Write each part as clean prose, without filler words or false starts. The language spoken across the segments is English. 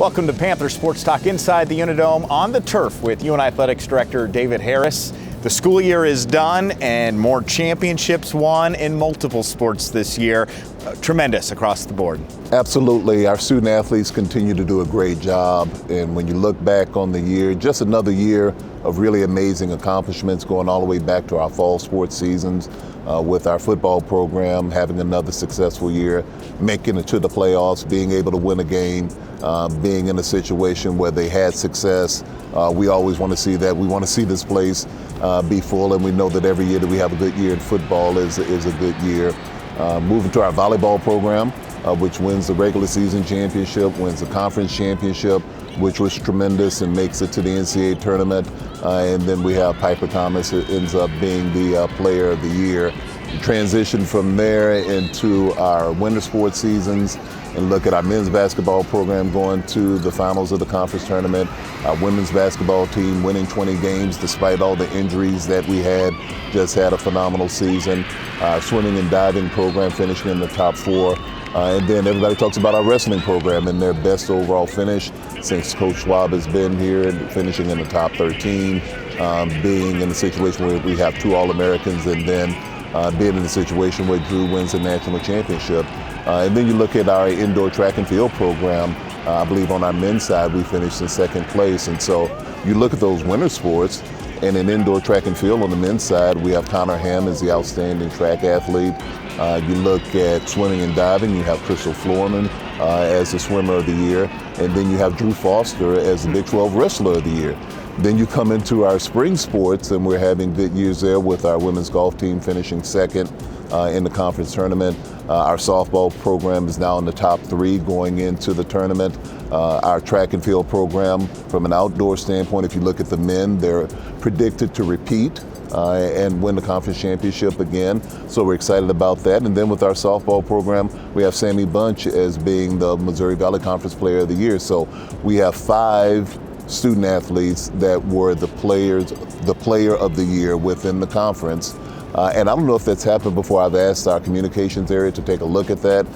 Welcome to Panther Sports Talk inside the Unidome on the turf with UNI Athletics Director David Harris. The school year is done and more championships won in multiple sports this year. Tremendous across the board. Absolutely. Our student athletes continue to do a great job. And when you look back on the year, just another year of really amazing accomplishments going all the way back to our fall sports seasons with our football program, having another successful year, making it to the playoffs, being able to win a game, being in a situation where they had success. We always want to see that. We want to see this place be full, and we know that every year that we have a good year in football is a good year. Moving to our volleyball program, which wins the regular season championship, wins the conference championship, which was tremendous, and makes it to the NCAA tournament. And then we have Piper Thomas, who ends up being the player of the year. Transition from there into our winter sports seasons and look at our men's basketball program going to the finals of the conference tournament. Our women's basketball team winning 20 games despite all the injuries that we had, just had a phenomenal season. Our swimming and diving program finishing in the top 4. And then everybody talks about our wrestling program and their best overall finish since Coach Schwab has been here, and finishing in the top 13, being in a situation where we have 2 All-Americans, and then being in a situation where Drew wins the national championship. And then you look at our indoor track and field program. I believe on our men's side we finished in 2nd place. And so you look at those winter sports, and in indoor track and field on the men's side, we have Connor Hamm as the outstanding track athlete. You look at swimming and diving, you have Crystal Floorman as the swimmer of the year. And then you have Drew Foster as the Big 12 wrestler of the year. Then you come into our spring sports, and we're having good years there with our women's golf team finishing 2nd in the conference tournament. Our softball program is now in the top 3 going into the tournament. Our track and field program, from an outdoor standpoint, if you look at the men, they're predicted to repeat and win the conference championship again. So we're excited about that. And then with our softball program, we have Sammy Bunch as being the Missouri Valley Conference Player of the Year. So we have 5 student athletes that were the player of the year within the conference. And I don't know if that's happened before. I've asked our communications area to take a look at that,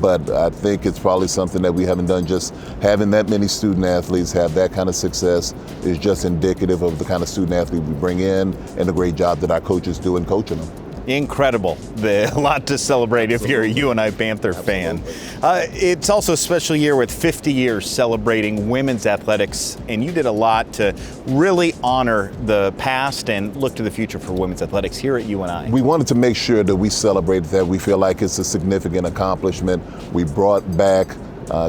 but I think it's probably something that we haven't done. Just having that many student athletes have that kind of success is just indicative of the kind of student athlete we bring in and the great job that our coaches do in coaching them. Incredible. A lot to celebrate. Absolutely. If you're a UNI Panther fan. It's also a special year with 50 years celebrating women's athletics, and you did a lot to really honor the past and look to the future for women's athletics here at UNI. We wanted to make sure that we celebrated that. We feel like it's a significant accomplishment. We brought back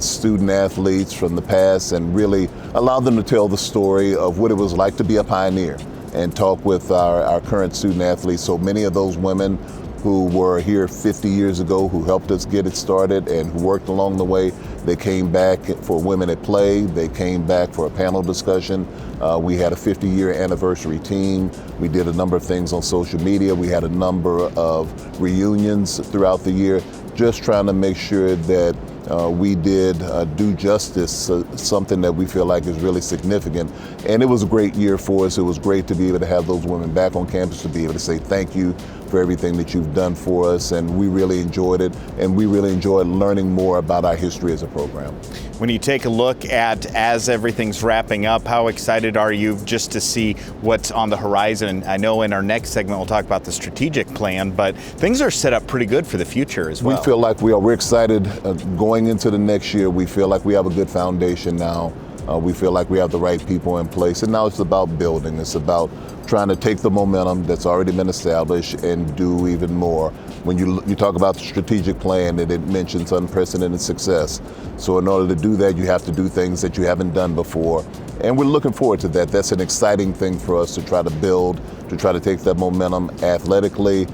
student athletes from the past and really allowed them to tell the story of what it was like to be a pioneer, and talk with our current student athletes. So many of those women who were here 50 years ago, who helped us get it started and who worked along the way, they came back for Women at Play. They came back for a panel discussion. We had a 50-year anniversary team. We did a number of things on social media. We had a number of reunions throughout the year, just trying to make sure that we did do justice, something that we feel like is really significant. And it was a great year for us. It was great to be able to have those women back on campus, to be able to say thank you for everything that you've done for us. And we really enjoyed it. And we really enjoyed learning more about our history as a program. When you take a look at, as everything's wrapping up, how excited are you just to see what's on the horizon? I know in our next segment we'll talk about the strategic plan, but things are set up pretty good for the future as well. We feel like we are. We're excited going into the next year. We feel like we have a good foundation now. We feel like we have the right people in place. And now it's about building. It's about trying to take the momentum that's already been established and do even more. When you talk about the strategic plan, it mentions unprecedented success. So in order to do that, you have to do things that you haven't done before. And we're looking forward to that. That's an exciting thing for us to try to build, to try to take that momentum athletically,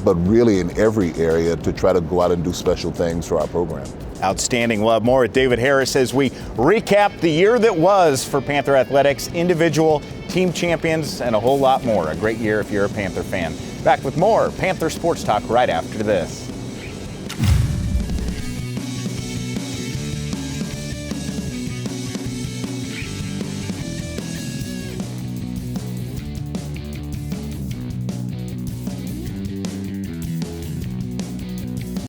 but really in every area, to try to go out and do special things for our program. Outstanding. We'll have more with David Harris as we recap the year that was for Panther Athletics, individual, team champions, and a whole lot more. A great year if you're a Panther fan. Back with more Panther Sports Talk right after this.